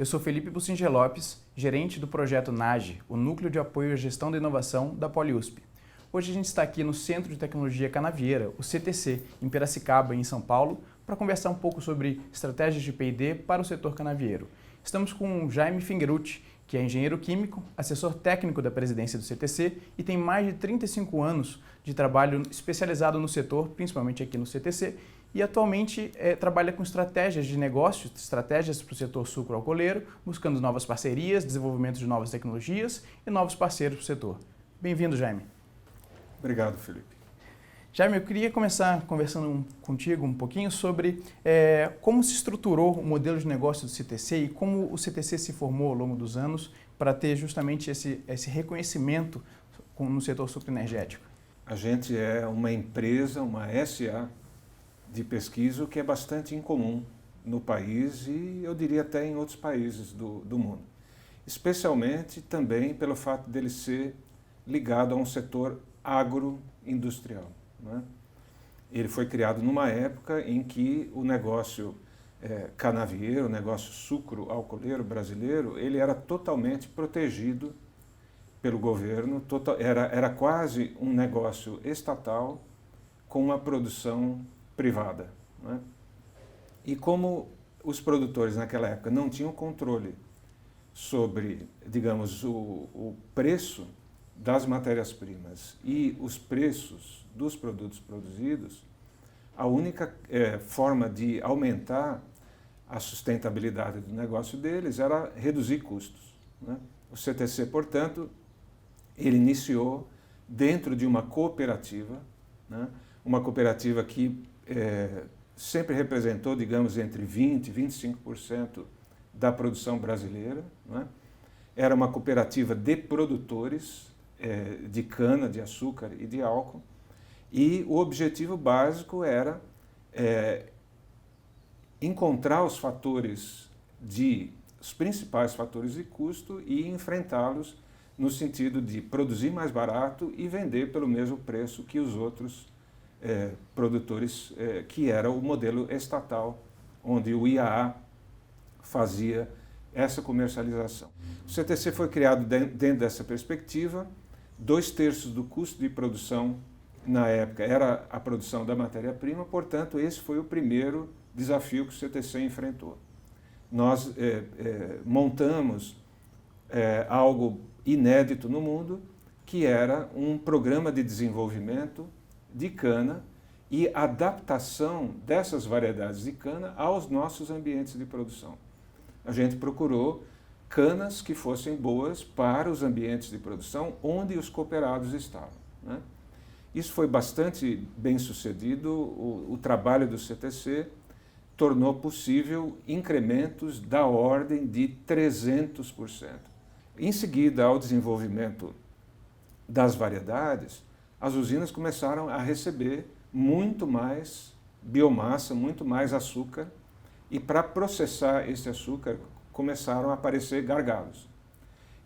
Eu sou Felipe Bussinger Lopes, gerente do projeto NAGE, o Núcleo de Apoio à Gestão da Inovação da PoliUSP. Hoje a gente está aqui no Centro de Tecnologia Canavieira, o CTC, em Piracicaba, em São Paulo, para conversar um pouco sobre estratégias de P&D para o setor canavieiro. Estamos com o Jaime Fingerucci, que é engenheiro químico, assessor técnico da presidência do CTC e tem mais de 35 anos de trabalho especializado no setor, principalmente aqui no CTC, e atualmente trabalha com estratégias de negócio, estratégias para o setor sucro-alcooleiro, buscando novas parcerias, desenvolvimento de novas tecnologias e novos parceiros para o setor. Bem-vindo, Jaime. Obrigado, Felipe. Jaime, eu queria começar conversando contigo um pouquinho sobre como se estruturou o modelo de negócio do CTC e como o CTC se formou ao longo dos anos para ter justamente esse reconhecimento no setor sucroenergético. A gente é uma empresa, uma SA de pesquisa que é bastante incomum no país e eu diria até em outros países do mundo. Especialmente também pelo fato dele ser ligado a um setor agroindustrial. Né? Ele foi criado numa época em que o negócio canavieiro, o negócio sucro-alcooleiro brasileiro, ele era totalmente protegido pelo governo, era quase um negócio estatal com uma produção privada. Né? E como os produtores naquela época não tinham controle sobre, digamos, o preço das matérias-primas e os preços dos produtos produzidos, a única forma de aumentar a sustentabilidade do negócio deles era reduzir custos. Né? O CTC, portanto, ele iniciou dentro de uma cooperativa, né? Uma cooperativa que sempre representou, digamos, entre 20% e 25% da produção brasileira. Né? Era uma cooperativa de produtores de cana, de açúcar e de álcool, e o objetivo básico era encontrar os principais fatores de custo e enfrentá-los no sentido de produzir mais barato e vender pelo mesmo preço que os outros produtores, que era o modelo estatal, onde o IAA fazia essa comercialização. O CTC foi criado dentro dessa perspectiva. 2/3 do custo de produção na época era a produção da matéria-prima, portanto, esse foi o primeiro desafio que o CTC enfrentou. Nós montamos algo inédito no mundo, que era um programa de desenvolvimento de cana e adaptação dessas variedades de cana aos nossos ambientes de produção. A gente procurou canas que fossem boas para os ambientes de produção onde os cooperados estavam. Né? Isso foi bastante bem sucedido, o trabalho do CTC tornou possível incrementos da ordem de 300%. Em seguida ao desenvolvimento das variedades, as usinas começaram a receber muito mais biomassa, muito mais açúcar, e para processar esse açúcar começaram a aparecer gargalos.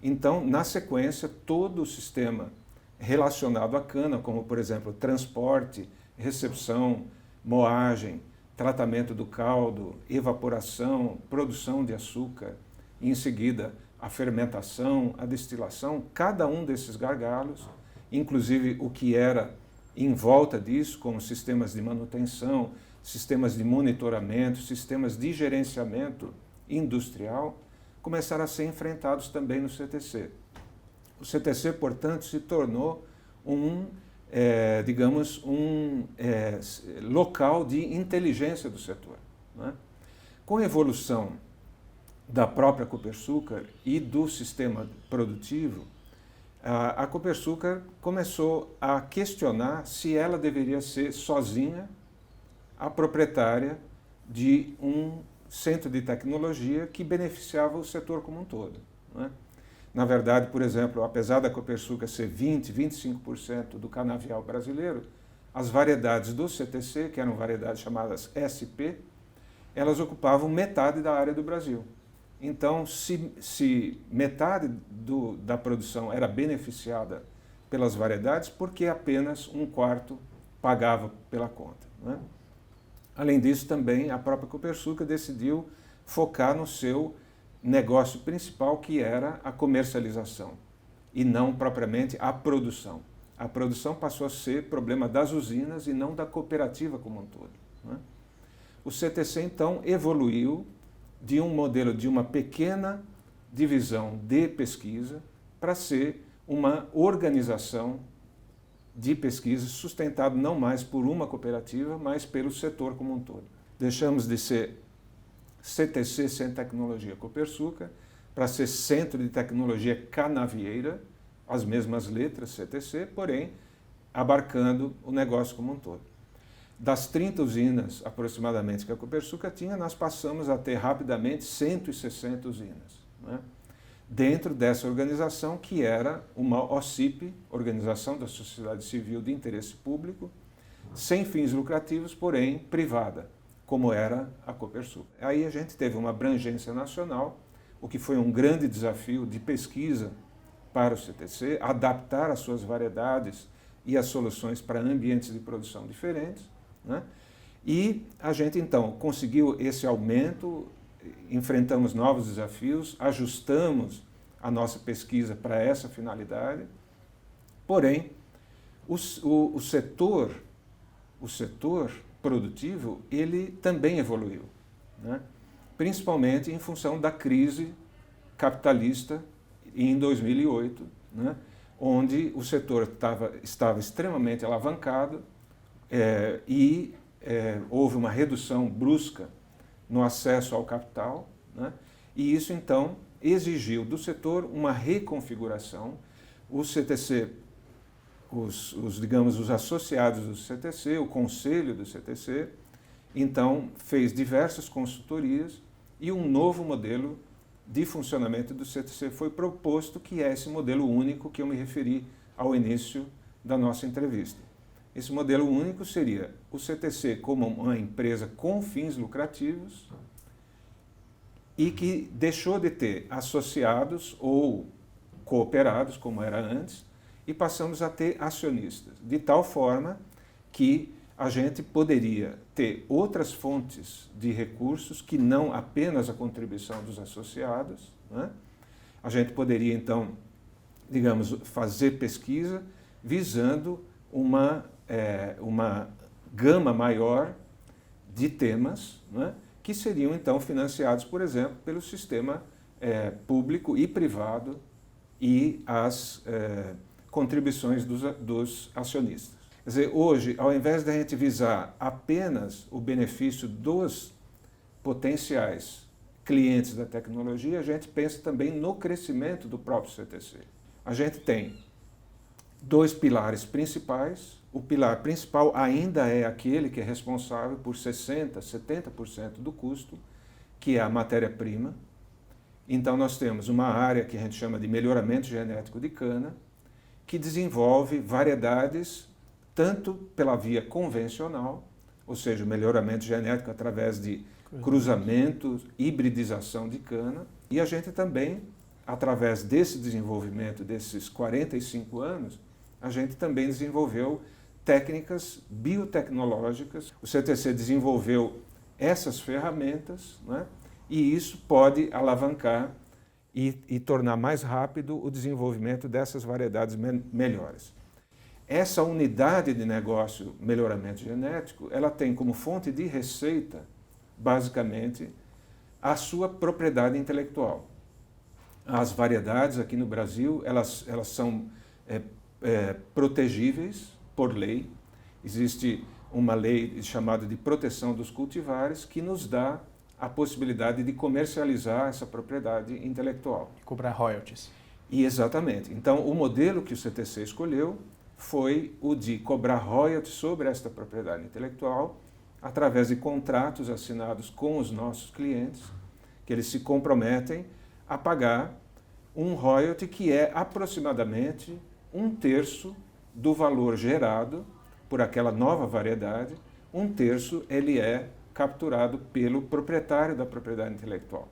Então, na sequência, todo o sistema relacionado à cana, como por exemplo transporte, recepção, moagem, tratamento do caldo, evaporação, produção de açúcar, e em seguida a fermentação, a destilação, cada um desses gargalos, inclusive o que era em volta disso, como sistemas de manutenção, sistemas de monitoramento, sistemas de gerenciamento industrial, começaram a ser enfrentados também no CTC. O CTC, portanto, se tornou digamos, um local de inteligência do setor. Né? Com a evolução da própria Copersucar e do sistema produtivo, a Copersucar começou a questionar se ela deveria ser sozinha a proprietária de um centro de tecnologia que beneficiava o setor como um todo. Né? Na verdade, por exemplo, apesar da Copersucar ser 20%, 25% do canavial brasileiro, as variedades do CTC, que eram variedades chamadas SP, elas ocupavam metade da área do Brasil. Então, se metade da produção era beneficiada pelas variedades, por que apenas 1/4 pagava pela conta? Né? Além disso, também a própria Copersucar decidiu focar no seu negócio principal, que era a comercialização, e não propriamente a produção. A produção passou a ser problema das usinas e não da cooperativa como um todo, né? O CTC, então, evoluiu de um modelo de uma pequena divisão de pesquisa para ser uma organização de pesquisa sustentada não mais por uma cooperativa, mas pelo setor como um todo. Deixamos de ser CTC, Centro de Tecnologia Copersucar, para ser Centro de Tecnologia Canavieira, as mesmas letras, CTC, porém abarcando o negócio como um todo. Das 30 usinas aproximadamente que a Copersucar tinha, nós passamos a ter rapidamente 160 usinas, né? Dentro dessa organização, que era uma OCIP, Organização da Sociedade Civil de Interesse Público, sem fins lucrativos, porém privada, como era a Copersucar. Aí a gente teve uma abrangência nacional, o que foi um grande desafio de pesquisa para o CTC, adaptar as suas variedades e as soluções para ambientes de produção diferentes, né? E a gente, então, conseguiu esse aumento, enfrentamos novos desafios, ajustamos a nossa pesquisa para essa finalidade, porém, o setor produtivo, ele também evoluiu, né? Principalmente em função da crise capitalista em 2008, né? Onde o setor estava extremamente alavancado e houve uma redução brusca no acesso ao capital, né? E isso, então, exigiu do setor uma reconfiguração. O CTC, digamos, os associados do CTC, o conselho do CTC, então, fez diversas consultorias e um novo modelo de funcionamento do CTC foi proposto, que é esse modelo único que eu me referi ao início da nossa entrevista. Esse modelo único seria o CTC como uma empresa com fins lucrativos e que deixou de ter associados ou cooperados, como era antes, e passamos a ter acionistas, de tal forma que a gente poderia ter outras fontes de recursos que não apenas a contribuição dos associados, né? A gente poderia, então, digamos, fazer pesquisa visando uma gama maior de temas, né? Que seriam, então, financiados, por exemplo, pelo sistema público e privado e as contribuições dos acionistas. Quer dizer, hoje, ao invés de a gente visar apenas o benefício dos potenciais clientes da tecnologia, a gente pensa também no crescimento do próprio CTC. A gente tem dois pilares principais. O pilar principal ainda é aquele que é responsável por 60%, 70% do custo, que é a matéria-prima. Então, nós temos uma área que a gente chama de melhoramento genético de cana, que desenvolve variedades tanto pela via convencional, ou seja, o melhoramento genético através de cruzamento, hibridização de cana, e a gente também, através desse desenvolvimento, desses 45 anos, a gente também desenvolveu técnicas biotecnológicas. O CTC desenvolveu essas ferramentas, né? E isso pode alavancar e tornar mais rápido o desenvolvimento dessas variedades melhores. Essa unidade de negócio, melhoramento genético, ela tem como fonte de receita, basicamente, a sua propriedade intelectual. As variedades aqui no Brasil, elas são protegíveis por lei. Existe uma lei chamada de proteção dos cultivares que nos dá a possibilidade de comercializar essa propriedade intelectual. E cobrar royalties. E exatamente. Então, o modelo que o CTC escolheu foi o de cobrar royalties sobre esta propriedade intelectual através de contratos assinados com os nossos clientes, que eles se comprometem a pagar um royalty que é aproximadamente 1/3 do valor gerado por aquela nova variedade, 1/3 ele é capturado pelo proprietário da propriedade intelectual.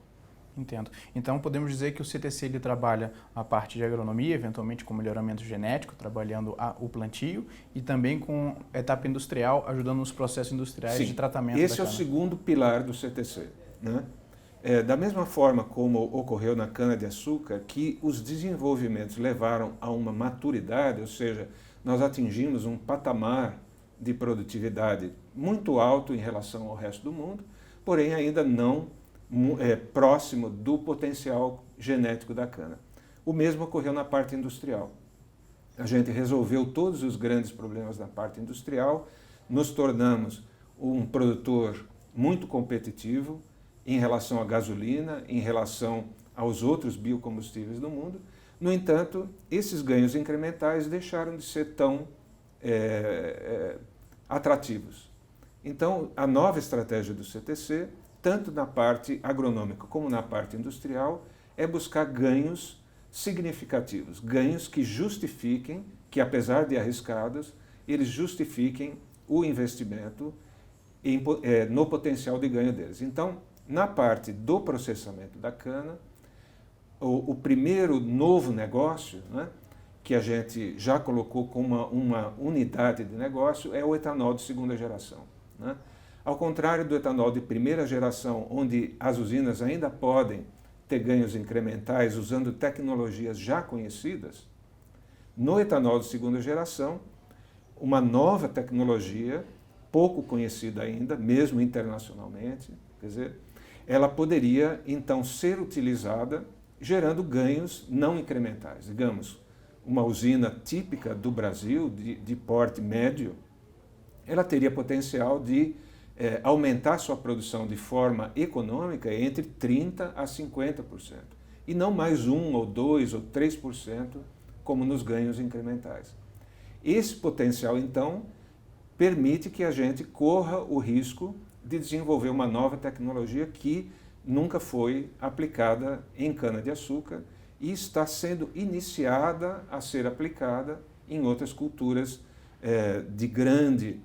Entendo. Então, podemos dizer que o CTC ele trabalha a parte de agronomia, eventualmente com melhoramento genético, trabalhando o plantio, e também com etapa industrial, ajudando nos processos industriais de tratamento da cana. Esse é o segundo pilar do CTC, né? Da mesma forma como ocorreu na cana-de-açúcar, que os desenvolvimentos levaram a uma maturidade, ou seja, nós atingimos um patamar de produtividade muito alto em relação ao resto do mundo, porém ainda não próximo do potencial genético da cana. O mesmo ocorreu na parte industrial. A gente resolveu todos os grandes problemas da parte industrial, nos tornamos um produtor muito competitivo em relação à gasolina, em relação aos outros biocombustíveis do mundo. No entanto, esses ganhos incrementais deixaram de ser tão atrativos. Então, a nova estratégia do CTC, tanto na parte agronômica como na parte industrial, é buscar ganhos significativos, ganhos que justifiquem, que apesar de arriscados, eles justifiquem o investimento no potencial de ganho deles. Então, na parte do processamento da cana, o primeiro novo negócio, né, que a gente já colocou como uma unidade de negócio é o etanol de segunda geração, né? Ao contrário do etanol de primeira geração, onde as usinas ainda podem ter ganhos incrementais usando tecnologias já conhecidas, no etanol de segunda geração, uma nova tecnologia, pouco conhecida ainda, mesmo internacionalmente, quer dizer, ela poderia então ser utilizada gerando ganhos não incrementais. Digamos, uma usina típica do Brasil, de porte médio, ela teria potencial de aumentar sua produção de forma econômica entre 30% a 50%, e não mais 1 ou 2 ou 3% como nos ganhos incrementais. Esse potencial, então, permite que a gente corra o risco de desenvolver uma nova tecnologia que nunca foi aplicada em cana-de-açúcar e está sendo iniciada a ser aplicada em outras culturas de grande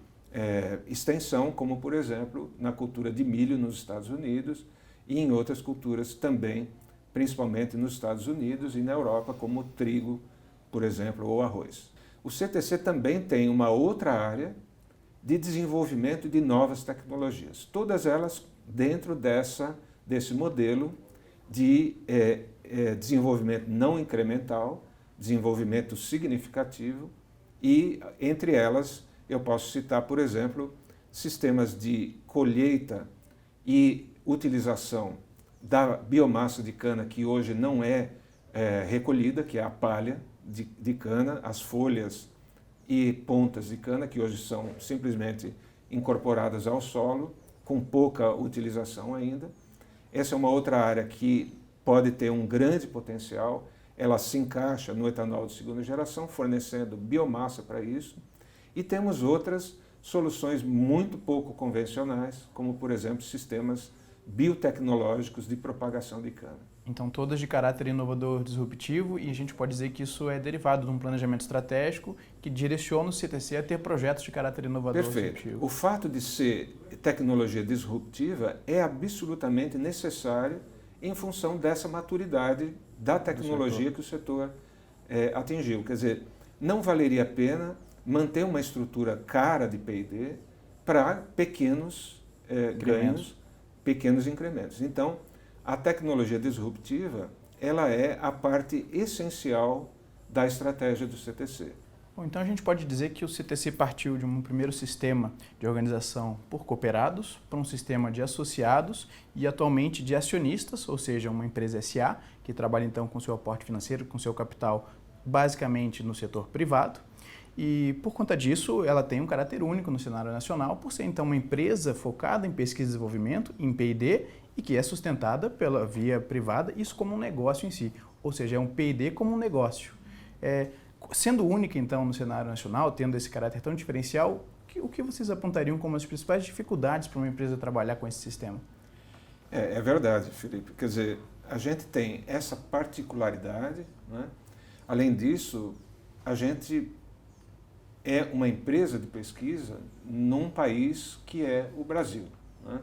extensão, como, por exemplo, na cultura de milho nos Estados Unidos e em outras culturas também, principalmente nos Estados Unidos e na Europa, como o trigo, por exemplo, ou arroz. O CTC também tem uma outra área de desenvolvimento de novas tecnologias, todas elas dentro desse modelo de desenvolvimento não incremental, desenvolvimento significativo, e entre elas eu posso citar, por exemplo, sistemas de colheita e utilização da biomassa de cana que hoje não é recolhida, que é a palha de cana, as folhas e pontas de cana, que hoje são simplesmente incorporadas ao solo, com pouca utilização ainda. Essa é uma outra área que pode ter um grande potencial, ela se encaixa no etanol de segunda geração, fornecendo biomassa para isso. E temos outras soluções muito pouco convencionais, como, por exemplo, sistemas biotecnológicos de propagação de cana. Então, todas de caráter inovador, disruptivo, e a gente pode dizer que isso é derivado de um planejamento estratégico que direciona o CTC a ter projetos de caráter inovador. Perfeito. Disruptivo. O fato de ser tecnologia disruptiva é absolutamente necessário em função dessa maturidade da tecnologia que o setor atingiu. Quer dizer, não valeria a pena manter uma estrutura cara de P&D para pequenos ganhos, pequenos incrementos. Então, a tecnologia disruptiva, ela é a parte essencial da estratégia do CTC. Bom, então a gente pode dizer que o CTC partiu de um primeiro sistema de organização por cooperados para um sistema de associados e atualmente de acionistas, ou seja, uma empresa SA, que trabalha então com seu aporte financeiro, com seu capital basicamente no setor privado. E por conta disso, ela tem um caráter único no cenário nacional, por ser então uma empresa focada em pesquisa e desenvolvimento, em P&D, e que é sustentada pela via privada, isso como um negócio em si, ou seja, é um P&D como um negócio. Sendo única então no cenário nacional, tendo esse caráter tão diferencial, o que vocês apontariam como as principais dificuldades para uma empresa trabalhar com esse sistema? É verdade, Felipe. Quer dizer, a gente tem essa particularidade, né? Além disso, a gente é uma empresa de pesquisa num país que é o Brasil, né?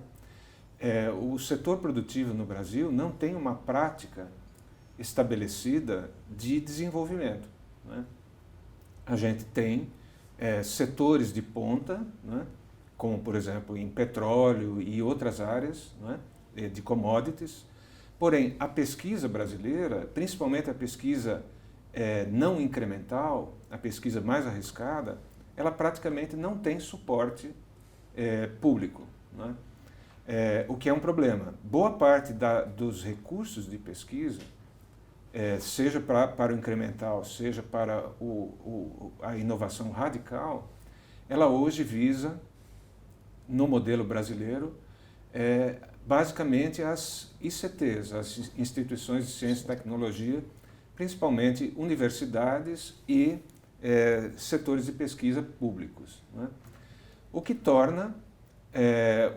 O setor produtivo no Brasil não tem uma prática estabelecida de desenvolvimento, né? A gente tem setores de ponta, né? Como, por exemplo, em petróleo e outras áreas, né? de commodities. Porém, a pesquisa brasileira, principalmente a pesquisa não incremental, a pesquisa mais arriscada, ela praticamente não tem suporte público, né? O que é um problema. Boa parte dos recursos de pesquisa, seja para o incremental, seja para a inovação radical, ela hoje visa, no modelo brasileiro, basicamente as ICTs, as instituições de ciência e tecnologia, principalmente universidades e setores de pesquisa públicos, né? O que torna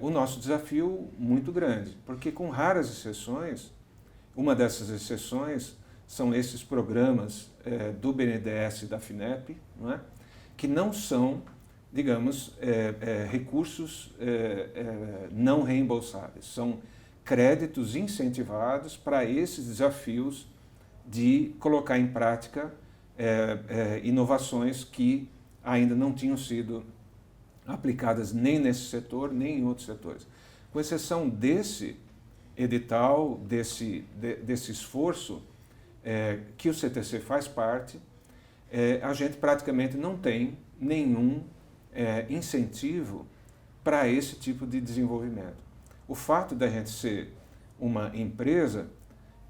o nosso desafio muito grande, porque com raras exceções, uma dessas exceções são esses programas do BNDES e da FINEP, não é? Que não são, digamos, recursos não reembolsáveis, são créditos incentivados para esses desafios de colocar em prática inovações que ainda não tinham sido aplicadas nem nesse setor, nem em outros setores. Com exceção desse edital, desse esforço que o CTC faz parte, a gente praticamente não tem nenhum incentivo para esse tipo de desenvolvimento. O fato da gente ser uma empresa,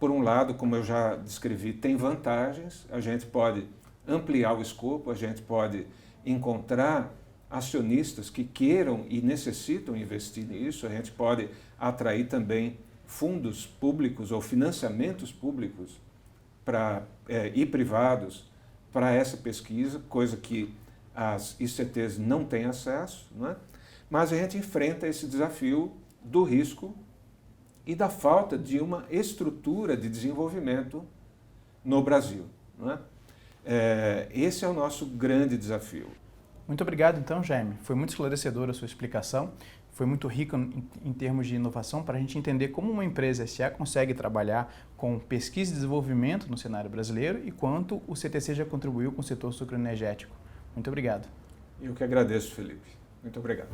por um lado, como eu já descrevi, tem vantagens, a gente pode ampliar o escopo, a gente pode encontrar acionistas que queiram e necessitam investir nisso, a gente pode atrair também fundos públicos ou financiamentos públicos e privados para essa pesquisa, coisa que as ICTs não têm acesso, né? Mas a gente enfrenta esse desafio do risco e da falta de uma estrutura de desenvolvimento no Brasil, né? Esse é o nosso grande desafio. Muito obrigado, então, Jaime. Foi muito esclarecedora a sua explicação. Foi muito rico em termos de inovação para a gente entender como uma empresa SA consegue trabalhar com pesquisa e desenvolvimento no cenário brasileiro e quanto o CTC já contribuiu com o setor sucroenergético. Muito obrigado. Eu que agradeço, Felipe. Muito obrigado.